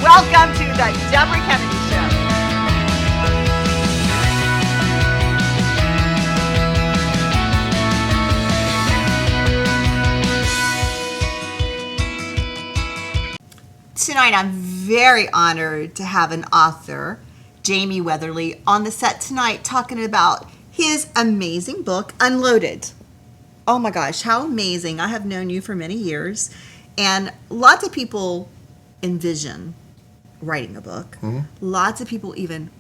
Welcome to the Debra Kennedy Show. Tonight, I'm very honored to have an author, Jaimie Weatherly, on the set tonight talking about his amazing book, Unloaded. Oh my gosh, how amazing. I have known you for many years, and lots of people envision writing a book. Mm-hmm. Lots of people even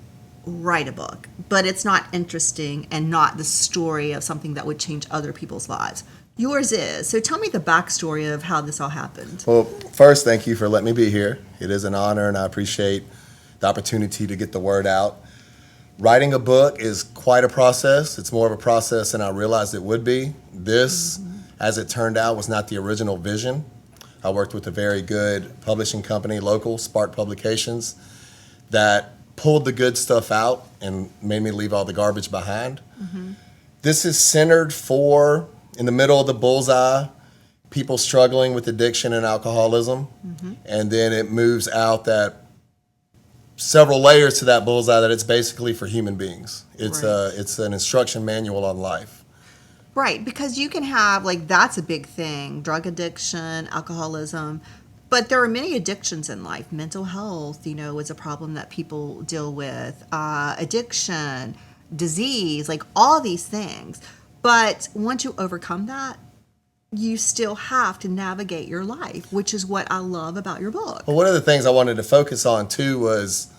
write a book, but it's not interesting and not the story of something that would change other people's lives. Yours is. So tell me the backstory of how this all happened. Well, first, thank you for letting me be here. It is an honor, and I appreciate the opportunity to get the word out. Writing a book is quite a process. It's more of a process than I realized it would be. This, as it turned out, was not the original vision. I worked with a very good publishing company, local, Spark Publications, that pulled the good stuff out and made me leave all the garbage behind. Mm-hmm. This is centered for, in the middle of the bullseye, people struggling with addiction and alcoholism. Mm-hmm. And then it moves out that several layers to that bullseye that it's basically for human beings. It's right. It's an instruction manual on life. Right, because you can have, like, that's a big thing, drug addiction, alcoholism, but there are many addictions in life. Mental health, is a problem that people deal with, addiction, disease, like all these things. But once you overcome that, you still have to navigate your life, which is what I love about your book. Well, one of the things I wanted to focus on, too, was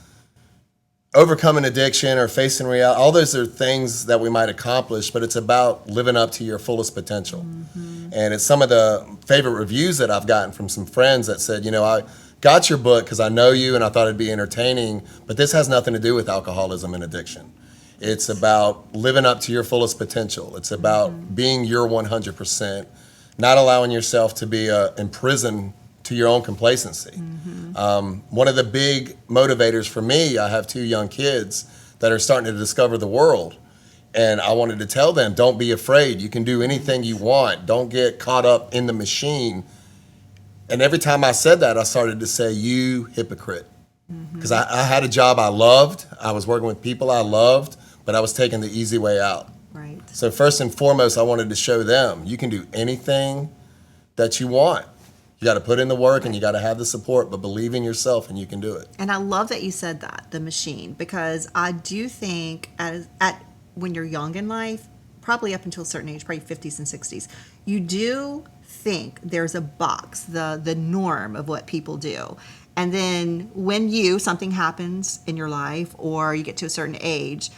overcoming addiction or facing reality. All those are things that we might accomplish, but it's about living up to your fullest potential. Mm-hmm. And it's some of the favorite reviews that I've gotten from some friends that said, I got your book because I know you and I thought it'd be entertaining, but this has nothing to do with alcoholism and addiction. It's about living up to your fullest potential. It's about being your 100%, not allowing yourself to be imprisoned to your own complacency. Mm-hmm. One of the big motivators for me, I have 2 young kids that are starting to discover the world. And I wanted to tell them, don't be afraid. You can do anything you want. Don't get caught up in the machine. And every time I said that, I started to say, you hypocrite. Because I had a job I loved. I was working with people I loved, but I was taking the easy way out. Right. So first and foremost, I wanted to show them you can do anything that you want. You got to put in the work and you got to have the support, but believe in yourself and you can do it. And I love that you said that, the machine, because I do think when you're young in life, probably up until a certain age, probably 50s and 60s, you do think there's a box, the norm of what people do. And then when something happens in your life or you get to a certain age,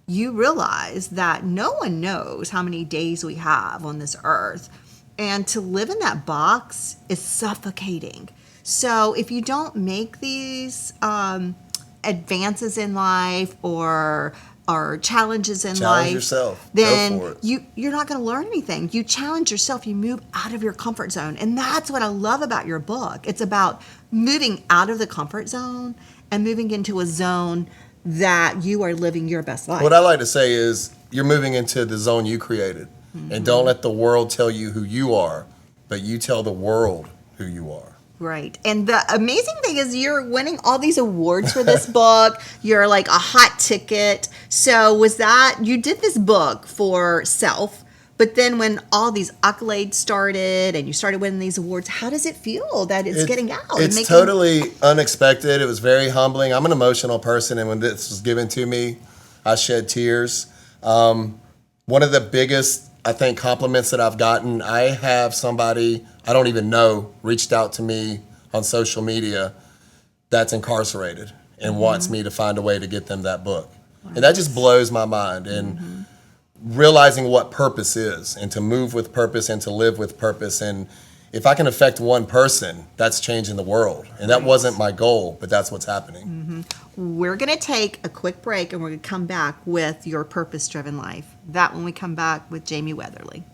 you realize that no one knows how many days we have on this earth. And to live in that box is suffocating. So if you don't make these advances in life or challenges in life, yourself. Then Go for it. You're not going to learn anything. You challenge yourself. You move out of your comfort zone. And that's what I love about your book. It's about moving out of the comfort zone and moving into a zone that you are living your best life. What I like to say is you're moving into the zone you created. And don't let the world tell you who you are, but you tell the world who you are. Right. And the amazing thing is you're winning all these awards for this book. You're like a hot ticket. So you did this book for self, but then when all these accolades started and you started winning these awards, how does it feel that it's getting out? It's totally unexpected. It was very humbling. I'm an emotional person, and when this was given to me, I shed tears. One of the biggest, I think, compliments that I've gotten, I have somebody I don't even know reached out to me on social media that's incarcerated and wants me to find a way to get them that book. Wow. And that just blows my mind. And realizing what purpose is, and to move with purpose and to live with purpose. And if I can affect one person, that's changing the world. And that wasn't my goal, but that's what's happening. We're going to take a quick break, and we're going to come back with your purpose-driven life. That when we come back with Jaimie Weatherly.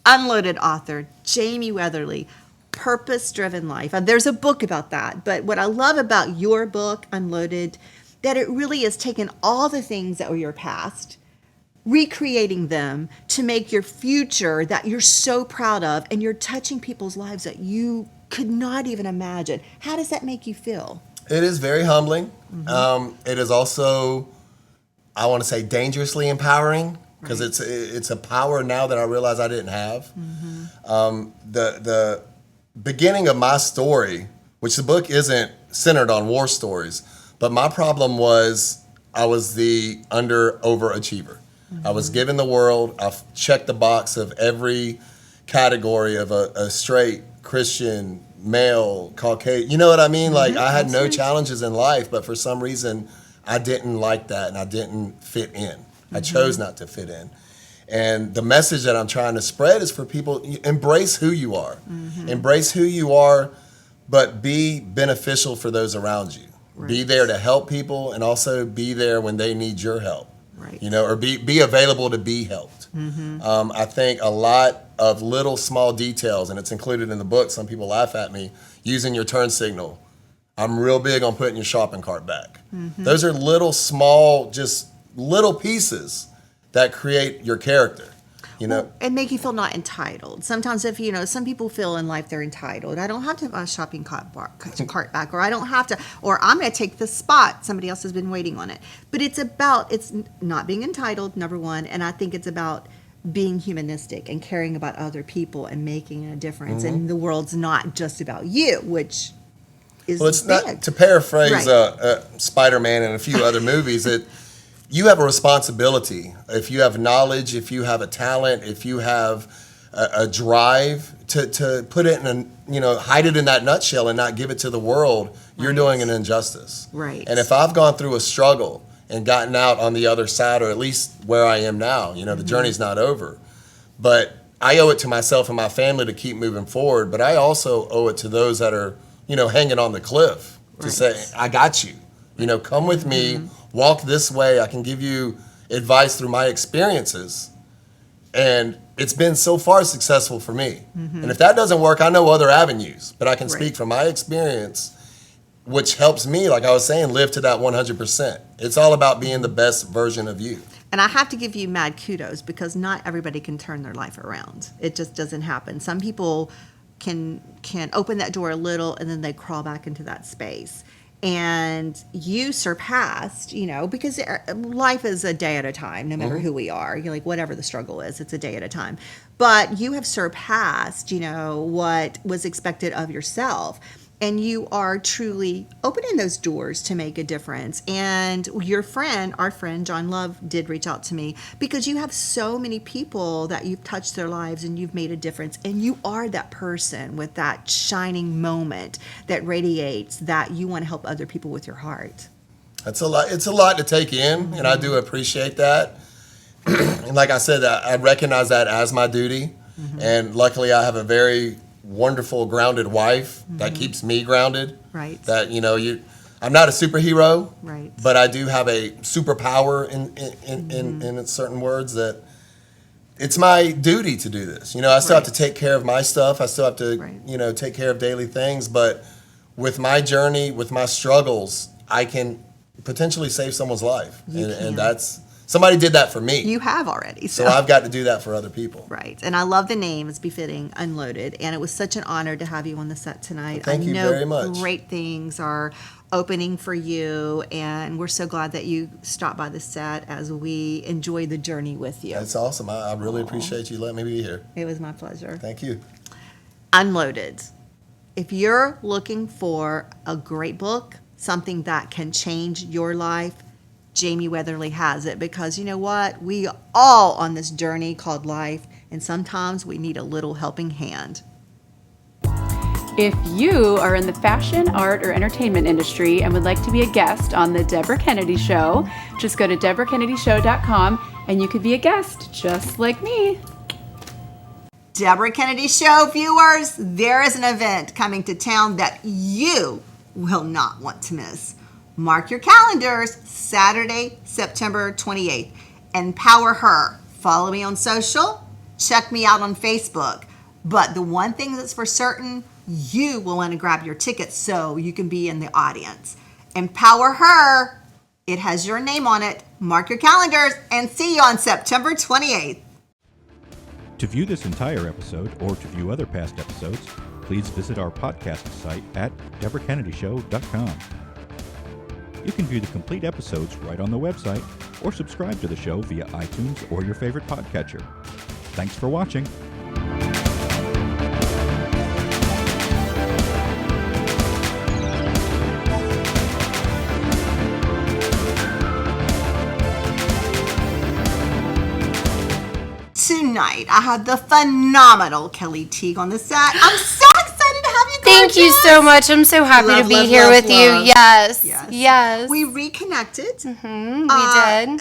Unloaded author Jaimie Weatherly, Purpose-Driven Life. There's a book about that, but what I love about your book, Unloaded, that it really is taking all the things that were your past, recreating them to make your future that you're so proud of, and you're touching people's lives that you could not even imagine. How does that make you feel? It is very humbling. It is also, I want to say, dangerously empowering. Because it's a power now that I realize I didn't have. The beginning of my story, which the book isn't centered on war stories, but my problem was I was the overachiever. I was given the world. I checked the box of every category of a straight Christian male Caucasian. You know what I mean? Like I had no challenges in life, but for some reason I didn't like that and I didn't fit in. I chose not to fit in. And the message that I'm trying to spread is for people, embrace who you are. Embrace who you are, but be beneficial for those around you. Be there to help people and also be there when they need your help. You know, or be available to be helped. I think a lot of little small details, and it's included in the book, some people laugh at me, using your turn signal. I'm real big on putting your shopping cart back. Those are little small, just little pieces that create your character, you know. And make you feel not entitled. Sometimes if, some people feel in life they're entitled. I don't have to have a shopping cart back, or I don't have to, or I'm going to take this spot. Somebody else has been waiting on it. But it's not being entitled, number one, and I think it's about being humanistic and caring about other people and making a difference. And the world's not just about you, which is it's big. not, to paraphrase Spider-Man and a few other movies, you have a responsibility. If you have knowledge, if you have a talent, if you have a drive to put it in hide it in that nutshell and not give it to the world, you're doing an injustice. And if I've gone through a struggle and gotten out on the other side, or at least where I am now, the journey's not over. But I owe it to myself and my family to keep moving forward. But I also owe it to those that are, hanging on the cliff to say, I got you. Come with me. Walk this way. I can give you advice through my experiences. And it's been so far successful for me. And if that doesn't work, I know other avenues. But I can speak from my experience, which helps me, like I was saying, live to that 100%. It's all about being the best version of you. And I have to give you mad kudos, because not everybody can turn their life around. It just doesn't happen. Some people can open that door a little and then they crawl back into that space. And you surpassed, because life is a day at a time, no matter who we are. You're like, whatever the struggle is, it's a day at a time. But you have surpassed, what was expected of yourself. And you are truly opening those doors to make a difference. And our friend, John Love, did reach out to me because you have so many people that you've touched their lives and you've made a difference. And you are that person with that shining moment that radiates that you want to help other people with your heart. That's a lot. It's a lot to take in, and I do appreciate that. And like I said, I recognize that as my duty. And luckily, I have a very wonderful, grounded wife that keeps me grounded. That I'm not a superhero, but I do have a superpower in certain words that it's my duty to do this. I still have to take care of my stuff. I still have to take care of daily things. But with my journey, with my struggles, I can potentially save someone's life, and that's. Somebody did that for me. You have already. So I've got to do that for other people. Right. And I love the name. It's befitting, Unloaded. And it was such an honor to have you on the set tonight. Thank you very much. Great things are opening for you, and we're so glad that you stopped by the set as we enjoy the journey with you. That's awesome. I really appreciate you letting me be here. It was my pleasure. Thank you. Unloaded. If you're looking for a great book, something that can change your life, Jaimie Weatherly has it, because you know what? We all on this journey called life, and sometimes we need a little helping hand. If you are in the fashion, art, or entertainment industry and would like to be a guest on The Debra Kennedy Show, just go to DebraKennedyShow.com and you could be a guest just like me. Debra Kennedy Show viewers, there is an event coming to town that you will not want to miss. Mark your calendars, Saturday, September 28th. Empower Her. Follow me on social. Check me out on Facebook. But the one thing that's for certain, you will want to grab your ticket so you can be in the audience. Empower Her. It has your name on it. Mark your calendars and see you on September 28th. To view this entire episode or to view other past episodes, please visit our podcast site at DebraKennedyShow.com. You can view the complete episodes right on the website or subscribe to the show via iTunes or your favorite podcatcher. Thanks for watching. Tonight, I have the phenomenal Kelly Teague on the set. I'm so excited to have you. Thank you so much. I'm so happy to be here with you. Yes. We reconnected. We did.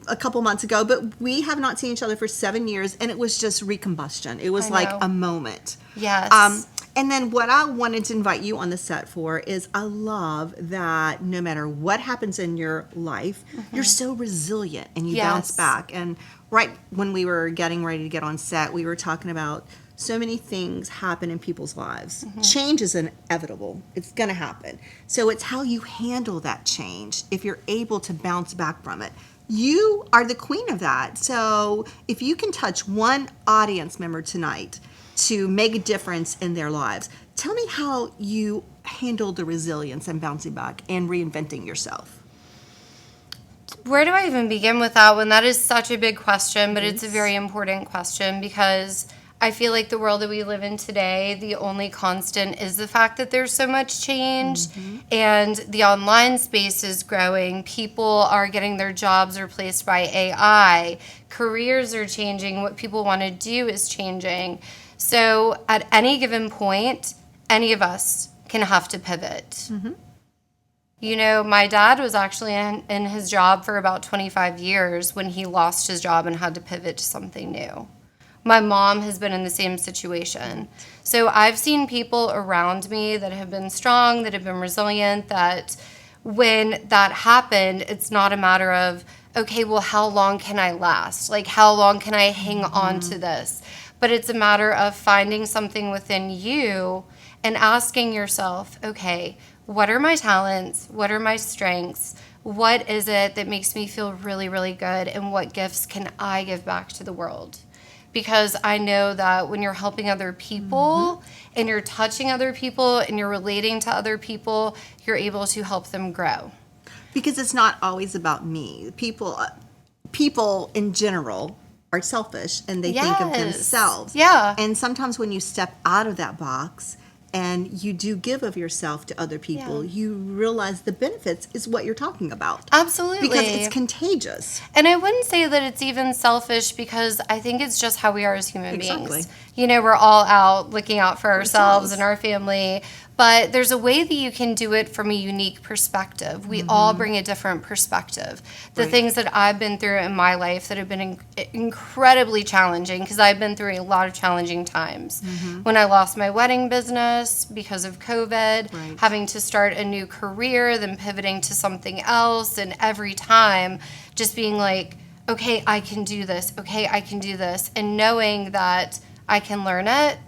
A couple months ago, but we have not seen each other for 7 years, and it was just recombustion. It was like a moment. Yes. And then what I wanted to invite you on the set for is I love that no matter what happens in your life, you're so resilient and you bounce back. And right when we were getting ready to get on set, we were talking about so many things happen in people's lives. Change is inevitable. It's going to happen. So it's how you handle that change if you're able to bounce back from it. You are the queen of that. So if you can touch one audience member tonight to make a difference in their lives, tell me how you handle the resilience and bouncing back and reinventing yourself. Where do I even begin with that one? That is such a big question, but it's a very important question because I feel like the world that we live in today, the only constant is the fact that there's so much change and the online space is growing. People are getting their jobs replaced by AI. Careers are changing. What people want to do is changing. So at any given point, any of us can have to pivot. You know, my dad was actually in his job for about 25 years when he lost his job and had to pivot to something new. My mom has been in the same situation. So I've seen people around me that have been strong, that have been resilient, that when that happened, it's not a matter of, okay, well, how long can I last? Like, how long can I hang on to this? But it's a matter of finding something within you and asking yourself, okay, what are my talents? What are my strengths? What is it that makes me feel really, really good? And what gifts can I give back to the world? Because I know that when you're helping other people and you're touching other people and you're relating to other people, you're able to help them grow. Because it's not always about me. People in general are selfish and they think of themselves. Yeah. And sometimes when you step out of that box and you do give of yourself to other people, you realize the benefits is what you're talking about. Absolutely. Because it's contagious. And I wouldn't say that it's even selfish because I think it's just how we are as human beings. You know, we're all out looking out for ourselves and our family. But there's a way that you can do it from a unique perspective. We all bring a different perspective. The things that I've been through in my life that have been incredibly challenging, because I've been through a lot of challenging times. When I lost my wedding business because of COVID, having to start a new career, then pivoting to something else, and every time just being like, okay, I can do this. Okay, I can do this. And knowing that I can learn it.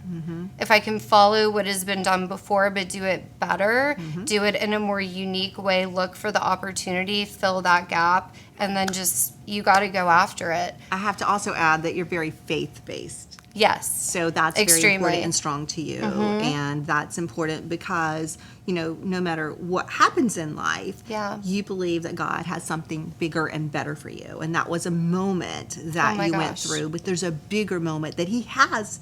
If I can follow what has been done before, but do it better, do it in a more unique way, look for the opportunity, fill that gap, and then just, you got to go after it. I have to also add that you're very faith-based. Yes. So that's very Extremely. important and strong to you. And that's important because, no matter what happens in life, Yeah. you believe that God has something bigger and better for you. And that was a moment that Oh my you went gosh. through, but there's a bigger moment that he has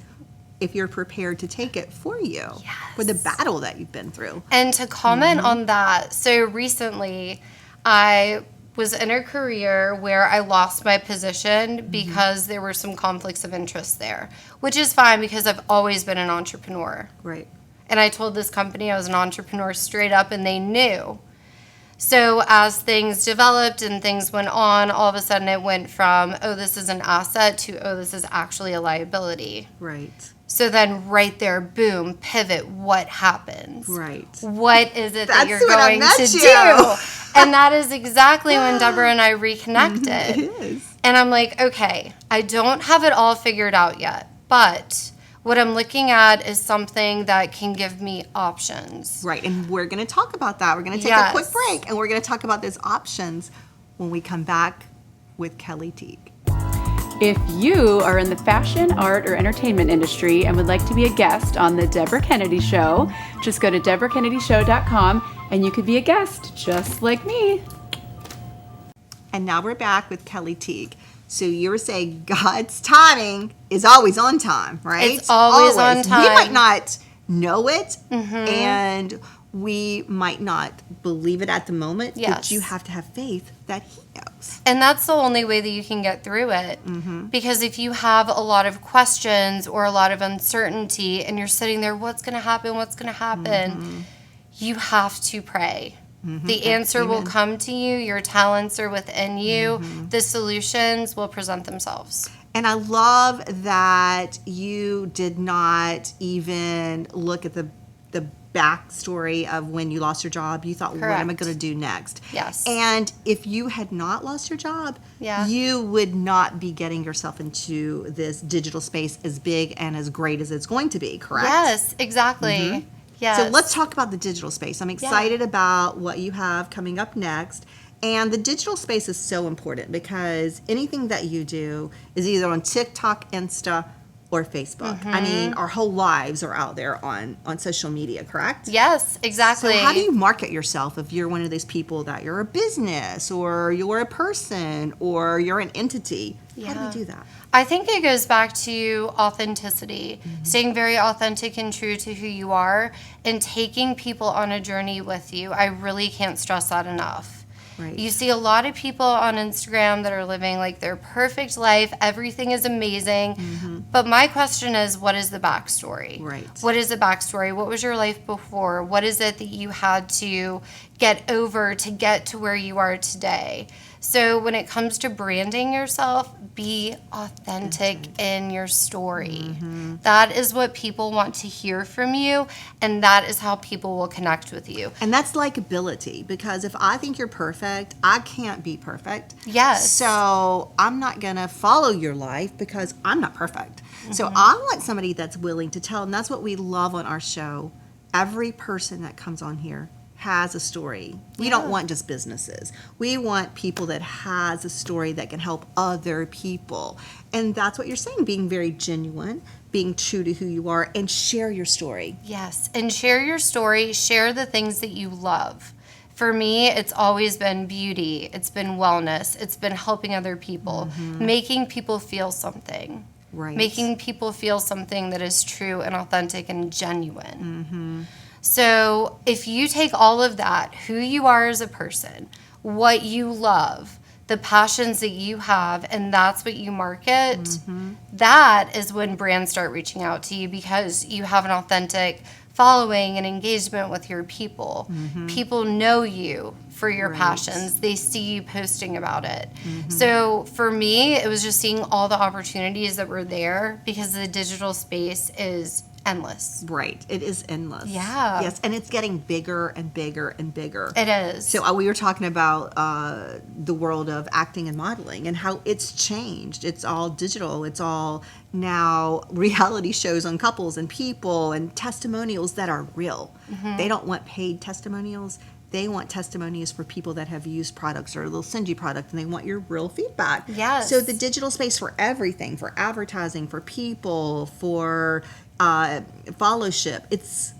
if you're prepared to take it for you, for the battle that you've been through. And to comment on that, so recently I was in a career where I lost my position because there were some conflicts of interest there, which is fine because I've always been an entrepreneur. Right. And I told this company I was an entrepreneur straight up, and they knew. So as things developed and things went on, all of a sudden it went from, oh, this is an asset to, oh, this is actually a liability. Right. So then right there, boom, pivot, what happens? Right. What is it that That's you're when I going met to you. do? And that is exactly when Debra and I reconnected. It is. And I'm like, okay, I don't have it all figured out yet, but what I'm looking at is something that can give me options. Right. And we're going to talk about that. We're going to take a quick break, and we're going to talk about those options when we come back with Kelly Teague. If you are in the fashion, art, or entertainment industry and would like to be a guest on the Debra Kennedy Show, just go to DebraKennedyShow.com and you could be a guest just like me. And now we're back with Kelly Teague. So you were saying God's timing is always on time, right? It's always on time. We might not know it, and we might not believe it at the moment, but Yes. you have to have faith that he knows. And that's the only way that you can get through it. Because if you have a lot of questions or a lot of uncertainty and you're sitting there, what's going to happen? What's going to happen? You have to pray. The answer will come to you. Your talents are within you. The solutions will present themselves. And I love that you did not even look at the backstory of when you lost your job. You thought, what am I Correct. going to do next? Yes. And if you had not lost your job, Yeah. you would not be getting yourself into this digital space as big and as great as it's going to be, correct? Yes, exactly. Yes. So let's talk about the digital space. I'm excited about what you have coming up next. And the digital space is so important because anything that you do is either on TikTok, Insta, or Facebook. I mean, our whole lives are out there on social media, correct? Yes, exactly. So how do you market yourself if you're one of those people that you're a business or you're a person or you're an entity? How do we do that? I think it goes back to authenticity, staying very authentic and true to who you are, and taking people on a journey with you. I really can't stress that enough. Right. You see a lot of people on Instagram that are living like their perfect life. Everything is amazing. But my question is, what is the backstory? Right. What is the backstory? What was your life before? What is it that you had to get over to get to where you are today? So when it comes to branding yourself, be authentic in your story. That is what people want to hear from you, and that is how people will connect with you. And that's likability, because if I think you're perfect, I can't be perfect. Yes. So I'm not going to follow your life because I'm not perfect. So I want somebody that's willing to tell, and that's what we love on our show. Every person that comes on here has a story. We don't want just businesses. We want people that has a story that can help other people. And that's what you're saying, being very genuine, being true to who you are, and share your story. Yes, and share your story, share the things that you love. For me, it's always been beauty, it's been wellness, it's been helping other people, making people feel something. Right. Making people feel something that is true and authentic and genuine. So if you take all of that, who you are as a person, what you love, the passions that you have, and that's what you market, that is when brands start reaching out to you because you have an authentic following and engagement with your people. People know you for your passions. They see you posting about it. So for me, it was just seeing all the opportunities that were there because the digital space is endless. Right. It is endless. Yeah. Yes. And it's getting bigger and bigger and bigger. It is. So we were talking about the world of acting and modeling and how it's changed. It's all digital. It's all now reality shows on couples and people and testimonials that are real. They don't want paid testimonials. they want testimonies for people that have used products, or they'll send you product and they want your real feedback. Yes. So the digital space for everything, for advertising, for people, for followership, it's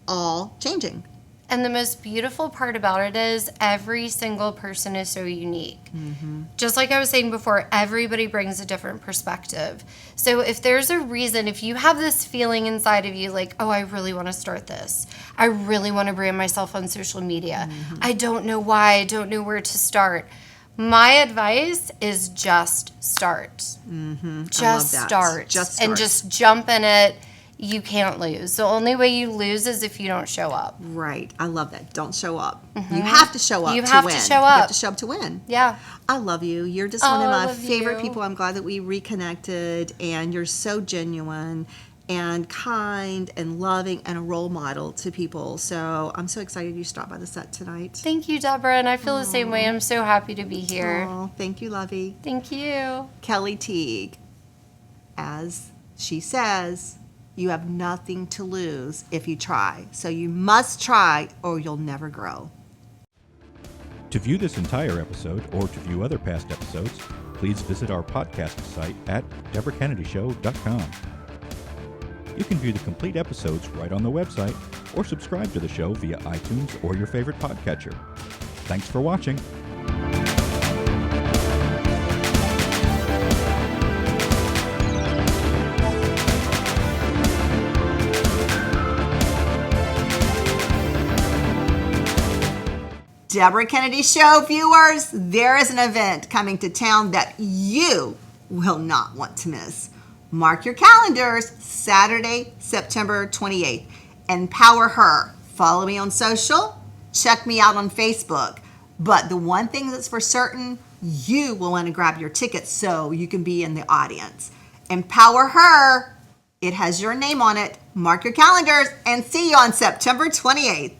all changing. And the most beautiful part about it is every single person is so unique. Just like I was saying before, everybody brings a different perspective. So if there's a reason, if you have this feeling inside of you like, oh, I really want to start this. I really want to brand myself on social media. I don't know why. I don't know where to start. My advice is just start. Just I love that. start. Just start. And just jump in it. You can't lose. The only way you lose is if you don't show up. Right. I love that. Don't show up. You have to show up You to have win. to show You up. have to show up to win. Yeah. I love you. You're just one of I my love favorite you. people. I'm glad that we reconnected, and you're so genuine and kind and loving and a role model to people. So I'm so excited you stopped by the set tonight. Thank you, Debra, and I feel the same way. I'm so happy to be here. Oh, thank you, Lovey. Thank you. Kelly Teague, as she says, you have nothing to lose if you try. So you must try or you'll never grow. To view this entire episode or to view other past episodes, please visit our podcast site at DebraKennedyShow.com. You can view the complete episodes right on the website or subscribe to the show via iTunes or your favorite podcatcher. Thanks for watching. Debra Kennedy Show viewers, there is an event coming to town that you will not want to miss. Mark your calendars, Saturday, September 28th. Empower Her. Follow me on social, check me out on Facebook. But the one thing that's for certain, you will want to grab your ticket so you can be in the audience. Empower Her. It has your name on it. Mark your calendars and see you on September 28th.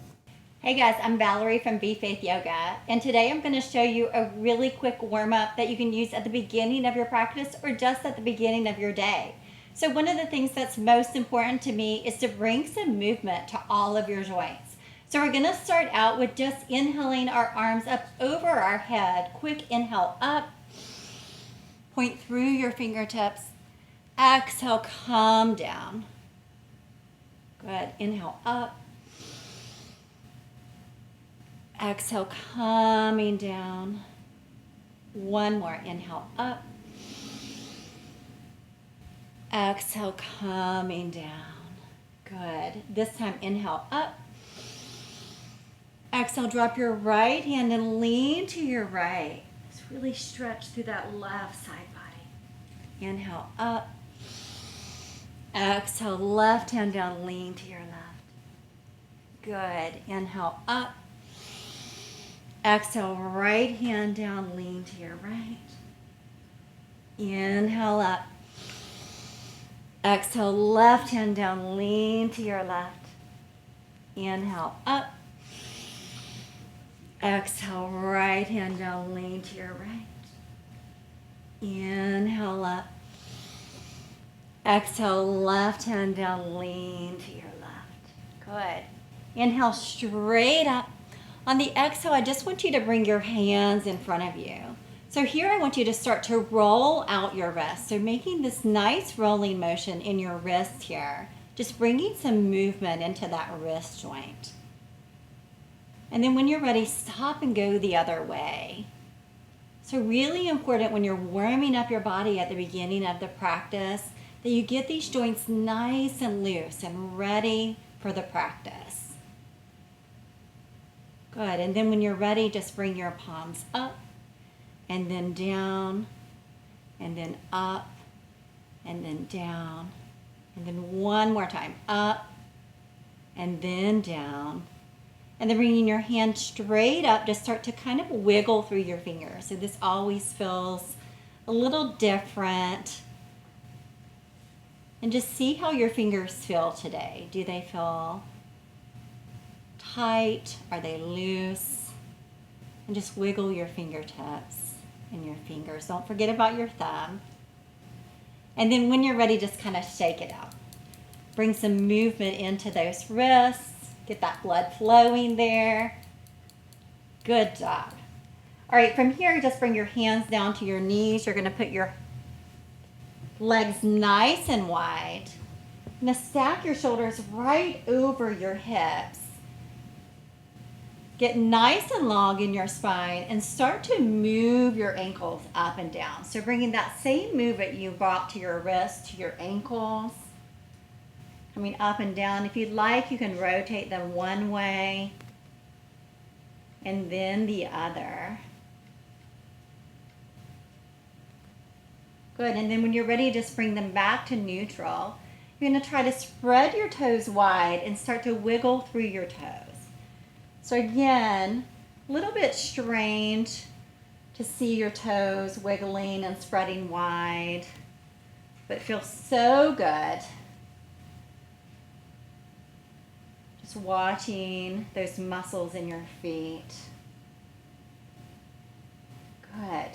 Hey guys, I'm Valerie from Be Faith Yoga, and today I'm going to show you a really quick warm-up that you can use at the beginning of your practice or just at the beginning of your day. So one of the things that's most important to me is to bring some movement to all of your joints. So we're going to start out with just inhaling our arms up over our head. Quick inhale up, point through your fingertips. Exhale, come down. Good, inhale up. Exhale, coming down. One more, inhale up. Exhale, coming down. Good. This time, inhale up. Exhale, drop your right hand and lean to your right. Just really stretch through that left side body. Inhale up. Exhale, left hand down, lean to your left. Good. Inhale up. Exhale, right hand down, lean to your right. Inhale up. Exhale, left hand down, lean to your left. Inhale up. Exhale, right hand down, lean to your right. Inhale up. Exhale, left hand down, lean to your left. Good. Inhale straight up. On the exhale, I just want you to bring your hands in front of you. So here I want you to start to roll out your wrist. So making this nice rolling motion in your wrist here. Just bringing some movement into that wrist joint. And then when you're ready, stop and go the other way. So really important when you're warming up your body at the beginning of the practice that you get these joints nice and loose and ready for the practice. Good, and then when you're ready, just bring your palms up and then down and then up and then down and then one more time, up and then down. And then bringing your hand straight up, just start to kind of wiggle through your fingers. So this always feels a little different. And just see how your fingers feel today. Do they feel tight? Are they loose? And just wiggle your fingertips and your fingers. Don't forget about your thumb. And then when you're ready, just kind of shake it out. Bring some movement into those wrists. Get that blood flowing there. Good job. All right, from here, just bring your hands down to your knees. You're going to put your legs nice and wide. You're going to stack your shoulders right over your hips. Get nice and long in your spine and start to move your ankles up and down. So bringing that same movement you brought to your wrists, to your ankles, coming up and down. If you'd like, you can rotate them one way and then the other. Good, and then when you're ready, just bring them back to neutral. You're going to try to spread your toes wide and start to wiggle through your toes. So again, a little bit strange to see your toes wiggling and spreading wide, but it feels so good. Just watching those muscles in your feet. Good.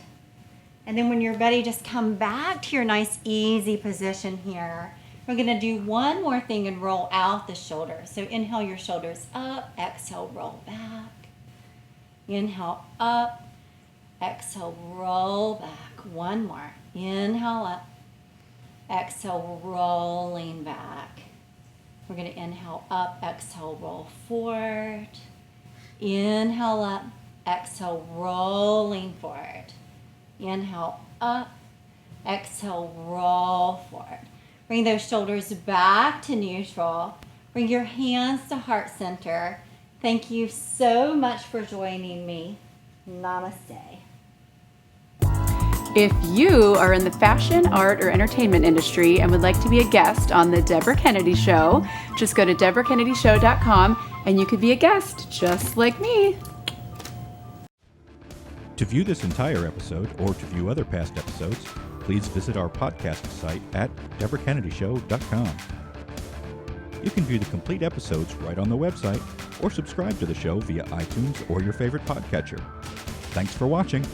And then when you're ready, just come back to your nice easy position here. We're going to do one more thing and roll out the shoulders. So inhale your shoulders up, exhale, roll back. Inhale up, exhale, roll back. One more. Inhale up, exhale, rolling back. We're going to inhale up, exhale, roll forward. Inhale up, exhale, rolling forward. Inhale up, exhale, roll forward. Bring those shoulders back to neutral. Bring your hands to heart center. Thank you so much for joining me. Namaste. If you are in the fashion, art, or entertainment industry and would like to be a guest on The Debra Kennedy Show, just go to DebraKennedyShow.com and you could be a guest just like me. To view this entire episode or to view other past episodes, please visit our podcast site at DebraKennedyShow.com. You can view the complete episodes right on the website or subscribe to the show via iTunes or your favorite podcatcher. Thanks for watching.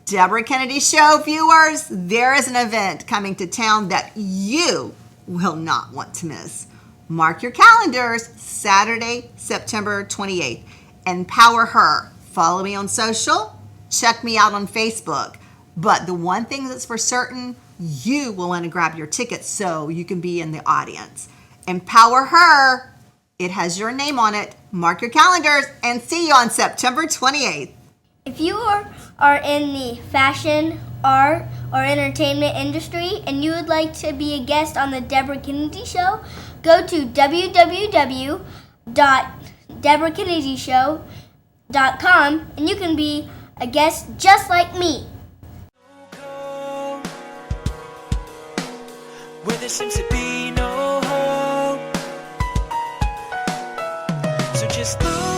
Debra Kennedy Show viewers, there is an event coming to town that you will not want to miss. Mark your calendars, Saturday, September 28th. Empower Her. Follow me on social. Check me out on Facebook. But the one thing that's for certain, you will want to grab your ticket so you can be in the audience. Empower Her. It has your name on it. Mark your calendars and see you on September 28th. If you are in the fashion, art, or entertainment industry and you would like to be a guest on the Debra Kennedy Show, go to www.DebraKennedyShow.com and you can be a guest just like me. Where there seems to be no hope, so just look.